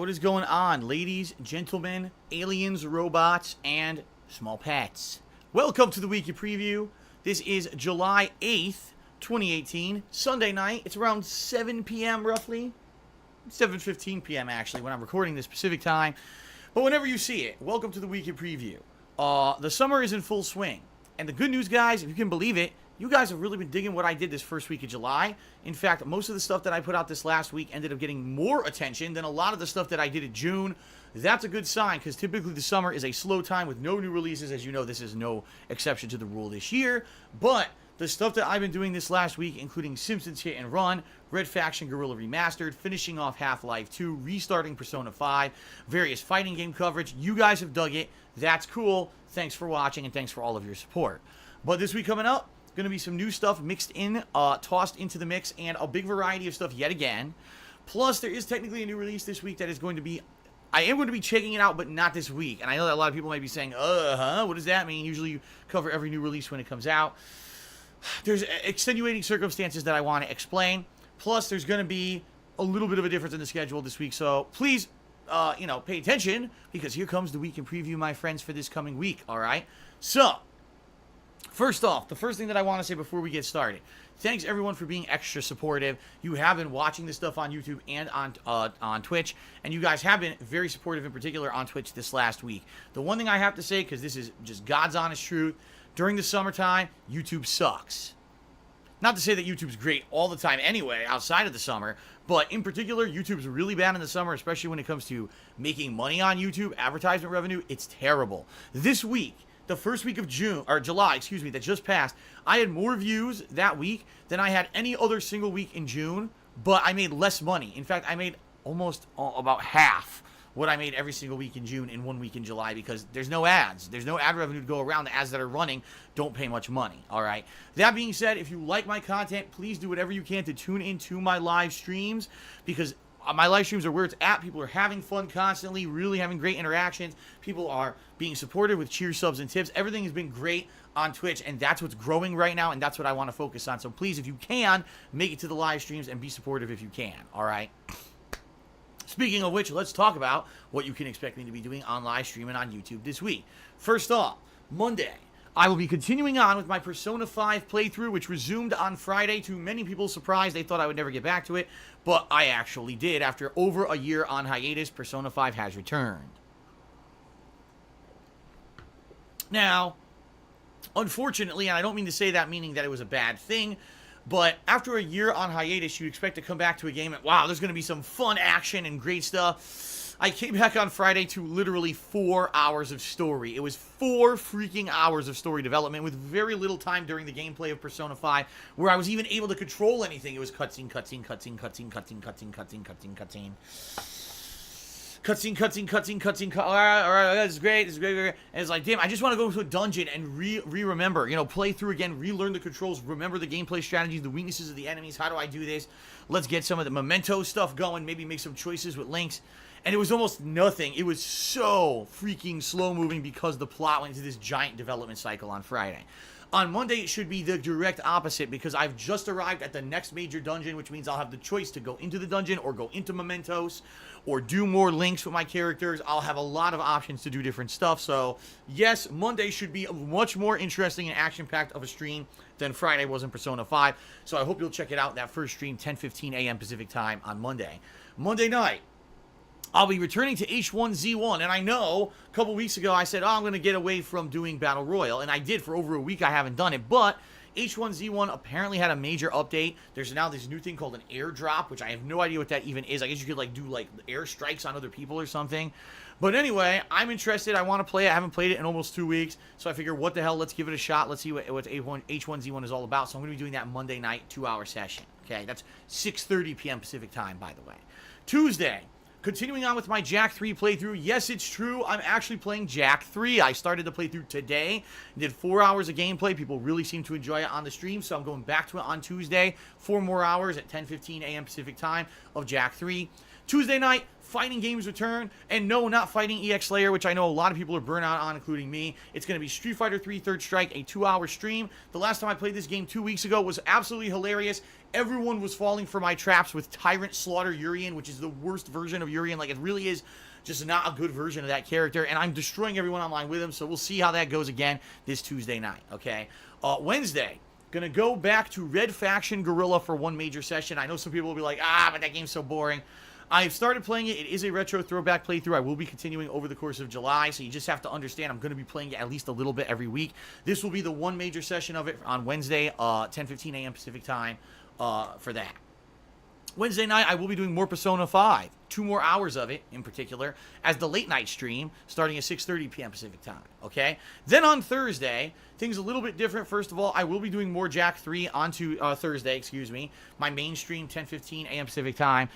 What is going on, ladies, gentlemen, aliens, robots, and small pets? Welcome to the weekly preview. This is July 8th, 2018, Sunday night. It's around 7 p.m. roughly. 7:15 p.m. actually when I'm recording this Pacific time. But whenever you see it, welcome to the weekly preview. The summer is in full swing. And the good news, guys, if you can believe it, you guys have really been digging what I did this first week of July. In fact, most of the stuff that I put out this last week ended up getting more attention than a lot of the stuff that I did in June. That's a good sign, because typically the summer is a slow time with no new releases. As you know, this is no exception to the rule this year. But the stuff that I've been doing this last week, including Simpsons Hit and Run, Red Faction Guerrilla Remastered, finishing off Half-Life 2, restarting Persona 5, various fighting game coverage, you guys have dug it. That's cool. Thanks for watching, and thanks for all of your support. But this week coming up, going to be some new stuff mixed in, tossed into the mix, and a big variety of stuff yet again. Plus, there is technically a new release this week that is going to be... I am going to be checking it out, but not this week. And I know that a lot of people might be saying, what does that mean? Usually you cover every new release when it comes out. There's extenuating circumstances that I want to explain. Plus, there's going to be a little bit of a difference in the schedule this week. So please, pay attention, because here comes the week in preview, my friends, for this coming week. All right? So, first off, the first thing that I want to say before we get started, thanks everyone for being extra supportive. You have been watching this stuff on YouTube and on Twitch, and you guys have been very supportive, in particular on Twitch this last week. The one thing I have to say, because this is just God's honest truth, during the summertime, YouTube sucks. Not to say that YouTube's great all the time anyway, outside of the summer, but in particular, YouTube's really bad in the summer, especially when it comes to making money on YouTube, advertisement revenue. It's terrible. This week, the first week of July, that just passed, I had more views that week than I had any other single week in June, but I made less money. In fact, I made almost about half what I made every single week in June in 1 week in July, because there's no ads. There's no ad revenue to go around. The ads that are running don't pay much money, all right? That being said, if you like my content, please do whatever you can to tune into my live streams, because my live streams are where it's at. People are having fun constantly, really having great interactions. People are being supported with cheer subs and tips. Everything has been great on Twitch, and that's what's growing right now, and that's what I want to focus on. So please, if you can, make it to the live streams and be supportive if you can, all right? Speaking of which, let's talk about what you can expect me to be doing on live stream and on YouTube this week. First off, Monday, I will be continuing on with my Persona 5 playthrough, which resumed on Friday. To many people's surprise, they thought I would never get back to it, but I actually did. After over a year on hiatus, Persona 5 has returned. Now, unfortunately, and I don't mean to say that meaning that it was a bad thing, but after a year on hiatus, you expect to come back to a game and, wow, there's going to be some fun action and great stuff. I came back on Friday to literally 4 hours of story. It was 4 freaking hours of story development with very little time during the gameplay of Persona 5 where I was even able to control anything. It was cutscene, cutscene, cutscene, cutscene, cutscene, cutscene, cutscene, cutscene, cutscene. Cutscene. All right, this is great. And it's like, damn, I just want to go to a dungeon and remember, play through again, relearn the controls, remember the gameplay strategies, the weaknesses of the enemies. How do I do this? Let's get some of the memento stuff going, maybe make some choices with links. And it was almost nothing. It was so freaking slow moving because the plot went into this giant development cycle on Friday. On Monday, it should be the direct opposite, because I've just arrived at the next major dungeon, which means I'll have the choice to go into the dungeon or go into mementos or do more links with my characters. I'll have a lot of options to do different stuff. So, yes, Monday should be much more interesting and action-packed of a stream than Friday was in Persona 5. So I hope you'll check it out, that first stream, 10:15 a.m. Pacific time on Monday. Monday night, I'll be returning to H1Z1, and I know a couple weeks ago I said, I'm going to get away from doing Battle Royale, and I did. For over a week I haven't done it, but H1Z1 apparently had a major update. There's now this new thing called an airdrop, which I have no idea what that even is. I guess you could do air strikes on other people or something. But anyway, I'm interested. I want to play it. I haven't played it in almost 2 weeks, so I figure, what the hell, let's give it a shot. Let's see what H1Z1 is all about. So I'm going to be doing that Monday night, 2-hour session. Okay, that's 6:30 p.m. Pacific time, by the way. Tuesday, continuing on with my Jak 3 playthrough. Yes, it's true, I'm actually playing Jak 3. I started the playthrough today, did 4 hours of gameplay. People really seem to enjoy it on the stream, so I'm going back to it on Tuesday. 4 more hours at 10:15 a.m. Pacific time of Jak 3. Tuesday night, fighting games return, and no, not fighting EX Slayer, which I know a lot of people are burnt out on, including me. It's going to be Street Fighter 3 Third Strike, a 2-hour stream. The last time I played this game 2 weeks ago was absolutely hilarious. Everyone was falling for my traps with Tyrant Slaughter Urien, which is the worst version of Urien. Like, it really is just not a good version of that character, and I'm destroying everyone online with him, so we'll see how that goes again this Tuesday night, okay? Wednesday, gonna go back to Red Faction Guerrilla for one major session. I know some people will be like, but that game's so boring. I've started playing it. It is a retro throwback playthrough. I will be continuing over the course of July, so you just have to understand I'm going to be playing it at least a little bit every week. This will be the one major session of it on Wednesday, 10:15 a.m. Pacific time for that. Wednesday night, I will be doing more Persona 5. 2 more hours of it, in particular, as the late night stream, starting at 6:30 p.m. Pacific time, okay? Then on Thursday, things a little bit different. First of all, I will be doing more Jak 3 onto Thursday, my main stream, 10:15 a.m. Pacific time.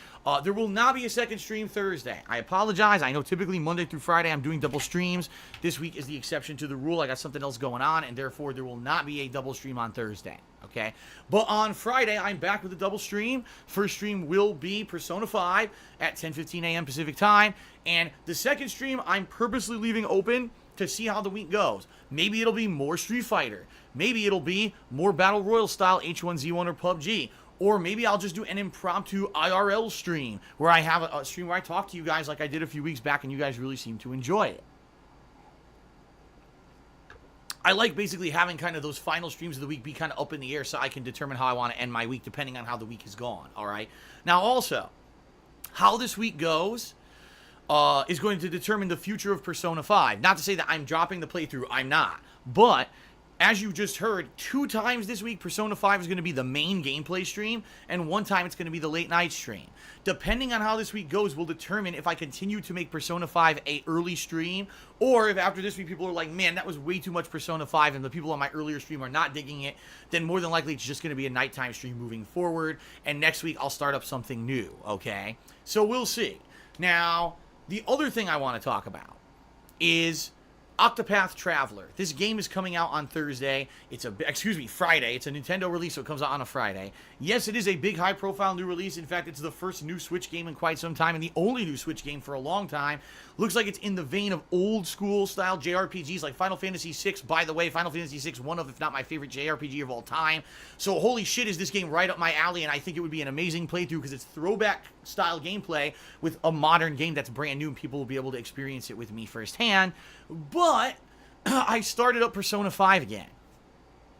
There will not be a second stream Thursday. I apologize. I know typically Monday through Friday I'm doing double streams. This week is the exception to the rule. I got something else going on, and therefore there will not be a double stream on Thursday, okay? But on Friday, I'm back with a double stream. First stream will be Persona 5 at 10:15 a.m. Pacific time, and the second stream I'm purposely leaving open to see how the week goes. Maybe it'll be more Street Fighter. Maybe it'll be more Battle Royale style H1Z1 or PUBG. Or maybe I'll just do an impromptu IRL stream where I have a stream where I talk to you guys like I did a few weeks back, and you guys really seem to enjoy it. I like basically having kind of those final streams of the week be kind of up in the air so I can determine how I want to end my week depending on how the week has gone, all right? Now also, how this week goes is going to determine the future of Persona 5. Not to say that I'm dropping the playthrough, I'm not. But, as you just heard, 2 times this week, Persona 5 is going to be the main gameplay stream, and 1 time it's going to be the late night stream. Depending on how this week goes will determine if I continue to make Persona 5 a early stream, or if after this week people are like, man, that was way too much Persona 5, and the people on my earlier stream are not digging it, then more than likely it's just going to be a nighttime stream moving forward, and next week I'll start up something new, okay? So we'll see. Now, the other thing I want to talk about is Octopath Traveler. This game is coming out on Thursday. Friday. It's a Nintendo release, so it comes out on a Friday. Yes, it is a big, high-profile new release. In fact, it's the first new Switch game in quite some time, and the only new Switch game for a long time. Looks like it's in the vein of old-school style JRPGs like Final Fantasy VI. By the way, Final Fantasy VI, one of, if not my favorite JRPG of all time. So, holy shit, is this game right up my alley, and I think it would be an amazing playthrough because it's throwback-style gameplay with a modern game that's brand new, and people will be able to experience it with me firsthand. But I started up Persona 5 again.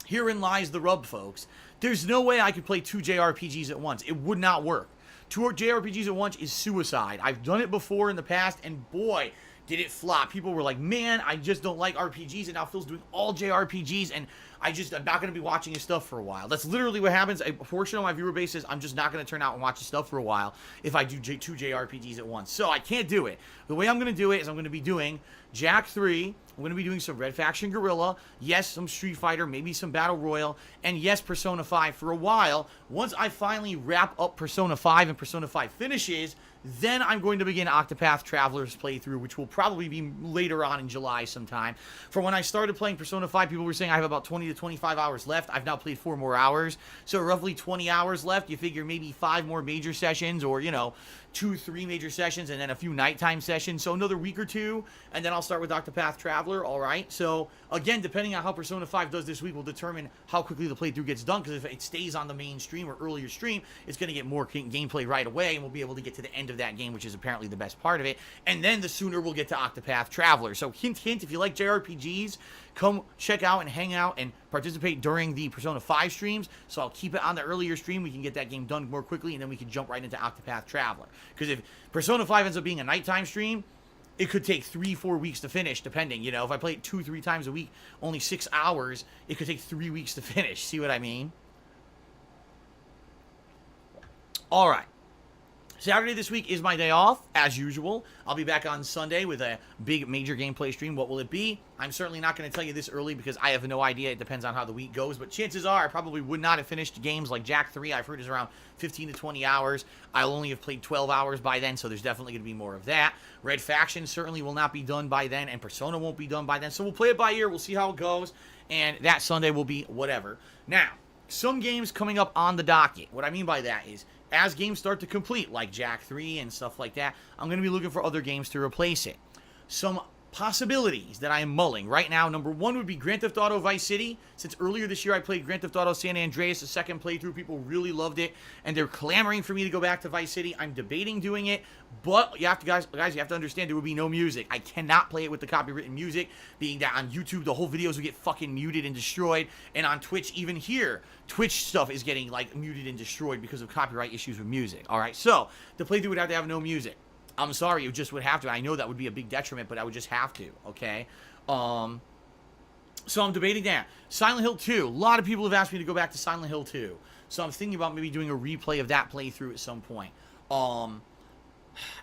Herein lies the rub, folks. There's no way I could play 2 JRPGs at once. It would not work. 2 JRPGs at once is suicide. I've done it before in the past, and boy, did it flop. People were like, man, I just don't like RPGs, and now Phil's doing all JRPGs, and I'm not going to be watching his stuff for a while. That's literally what happens. A portion of my viewer base is I'm just not going to turn out and watch his stuff for a while if I do 2 JRPGs at once. So I can't do it. The way I'm going to do it is I'm going to be doing Jak 3. I'm going to be doing some Red Faction Guerrilla. Yes, some Street Fighter, maybe some Battle Royale. And yes, Persona 5 for a while. Once I finally wrap up Persona 5 and Persona 5 finishes, then I'm going to begin Octopath Traveler's playthrough, which will probably be later on in July sometime. For when I started playing Persona 5, people were saying I have about 20 to 25 hours left. I've now played 4 more hours, so roughly 20 hours left. You figure maybe 5 more major sessions, or, 2-3 major sessions, and then a few nighttime sessions, so another week or 2, and then I'll start with Octopath Traveler, alright? So, again, depending on how Persona 5 does this week will determine how quickly the playthrough gets done, because if it stays on the main stream or earlier stream, it's going to get more gameplay right away, and we'll be able to get to the end of that game, which is apparently the best part of it, and then the sooner we'll get to Octopath Traveler. So, hint, hint, if you like JRPGs, come check out and hang out and participate during the Persona 5 streams. So I'll keep it on the earlier stream. We can get that game done more quickly, and then we can jump right into Octopath Traveler. Because if Persona 5 ends up being a nighttime stream, it could take 3-4 weeks to finish, depending. If I play it 2-3 times a week, only 6 hours, it could take 3 weeks to finish. See what I mean? All right. Saturday this week is my day off, as usual. I'll be back on Sunday with a big major gameplay stream. What will it be? I'm certainly not going to tell you this early because I have no idea. It depends on how the week goes. But chances are I probably would not have finished games like Jak 3. I've heard is around 15 to 20 hours. I'll only have played 12 hours by then, so there's definitely going to be more of that. Red Faction certainly will not be done by then, and Persona won't be done by then. So we'll play it by ear. We'll see how it goes. And that Sunday will be whatever. Now, some games coming up on the docket. What I mean by that is as games start to complete, like Jack 3 and stuff like that, I'm going to be looking for other games to replace it. Some possibilities that I am mulling right now. Number one would be Grand Theft Auto Vice City. Since earlier this year I played Grand Theft Auto San Andreas, the second playthrough, people really loved it, and they're clamoring for me to go back to Vice City. I'm debating doing it, but you have to, guys, you have to understand there will be no music. I cannot play it with the copywritten music, being that on YouTube the whole videos will get fucking muted and destroyed, and on Twitch, even here, Twitch stuff is getting like muted and destroyed because of copyright issues with music. All right, so the playthrough would have to have no music. I'm sorry, you just would have to. I know that would be a big detriment, but I would just have to, okay? So I'm debating that. Silent Hill 2. A lot of people have asked me to go back to Silent Hill 2. So I'm thinking about maybe doing a replay of that playthrough at some point. And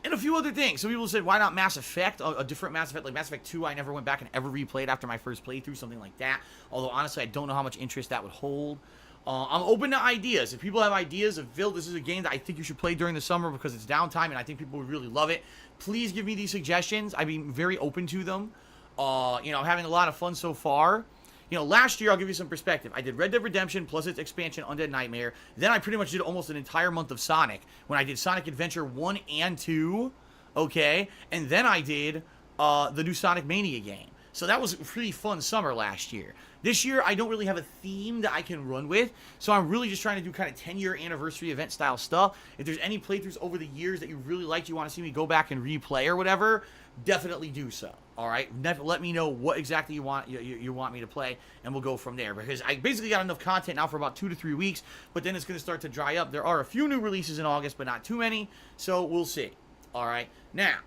a few other things. Some people said, why not Mass Effect? A different Mass Effect, like Mass Effect 2, I never went back and ever replayed after my first playthrough, something like that. Although, honestly, I don't know how much interest that would hold. I'm open to ideas. If people have ideas of, Phil, this is a game that I think you should play during the summer because it's downtime and I think people would really love it, please give me these suggestions. I'd be very open to them. You know, I'm having a lot of fun so far. You know, last year, I'll give you some perspective. I did Red Dead Redemption plus its expansion, Undead Nightmare. Then I pretty much did almost an entire month of Sonic when I did Sonic Adventure 1 and 2, okay? And then I did the new Sonic Mania game. So that was a pretty fun summer last year. This year, I don't really have a theme that I can run with, so I'm really just trying to do kind of 10-year anniversary event style stuff. If there's any playthroughs over the years that you really liked, you want to see me go back and replay or whatever, definitely do so. All right, let me know what exactly you want me to play, and we'll go from there. Because I basically got enough content now for about 2 to 3 weeks, but then it's going to start to dry up. There are a few new releases in August, but not too many, so we'll see. All right, now.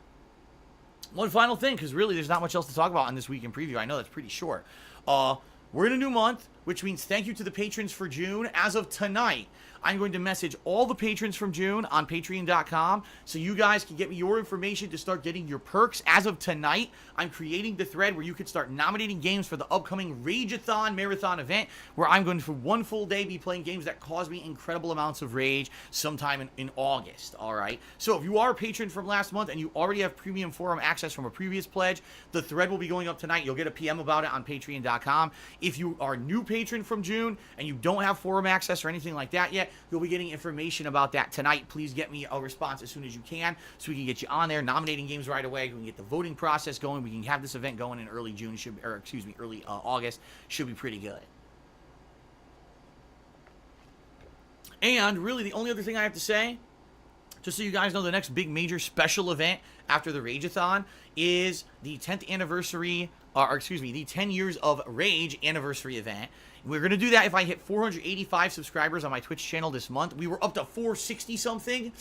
One final thing, because really there's not much else to talk about on this week in preview. I know that's pretty short. We're in a new month, which means thank you to the patrons for June. As of tonight, I'm going to message all the patrons from June on Patreon.com so you guys can get me your information to start getting your perks. As of tonight, I'm creating the thread where you can start nominating games for the upcoming Rageathon Marathon event, where I'm going to, for one full day, be playing games that cause me incredible amounts of rage sometime in August, all right? So if you are a patron from last month and you already have premium forum access from a previous pledge, the thread will be going up tonight. You'll get a PM about it on Patreon.com. If you are a new patron from June and you don't have forum access or anything like that yet, you'll be getting information about that tonight. Please get me a response as soon as you can so we can get you on there, nominating games right away. We can get the voting process going. We can have this event going in early June, early August. Should be pretty good. And really, the only other thing I have to say, just so you guys know, the next big major special event after the Rageathon is the 10th anniversary, the 10 years of Rage anniversary event. We're going to do that if I hit 485 subscribers on my Twitch channel this month. We were up to 460 something.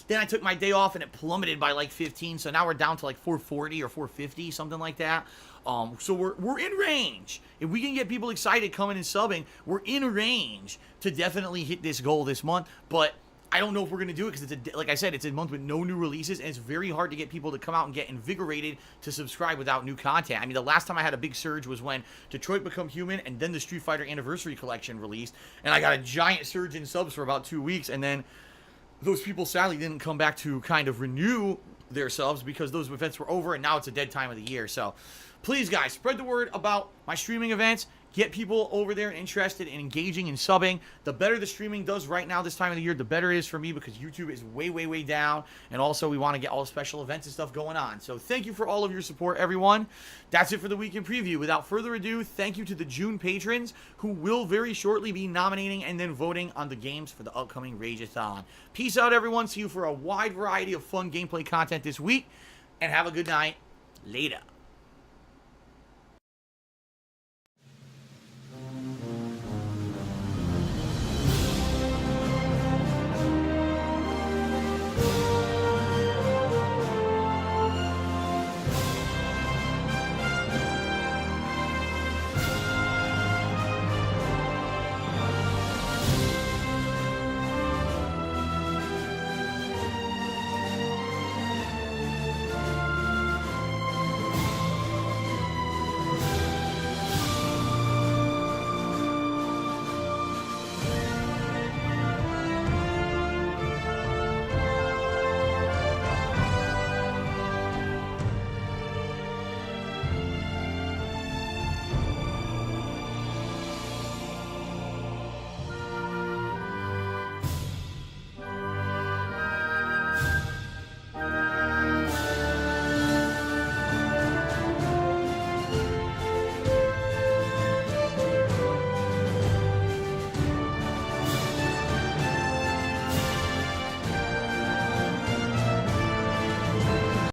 Then I took my day off and it plummeted by like 15. So now we're down to like 440 or 450, something like that. So we're in range. If we can get people excited coming and subbing, we're in range to definitely hit this goal this month. But I don't know if we're going to do it because, like I said, it's a month with no new releases, and it's very hard to get people to come out and get invigorated to subscribe without new content. I mean, the last time I had a big surge was when Detroit Become Human and then the Street Fighter Anniversary Collection released, and I got a giant surge in subs for about 2 weeks, and then those people sadly didn't come back to kind of renew their subs because those events were over, and now it's a dead time of the year. So please, guys, spread the word about my streaming events. Get people over there interested in engaging and subbing. The better the streaming does right now this time of the year, the better it is for me because YouTube is way, way, way down. And also, we want to get all the special events and stuff going on. So thank you for all of your support, everyone. That's it for the week in preview. Without further ado, thank you to the June patrons who will very shortly be nominating and then voting on the games for the upcoming Rageathon. Peace out, everyone. See you for a wide variety of fun gameplay content this week. And have a good night. Later.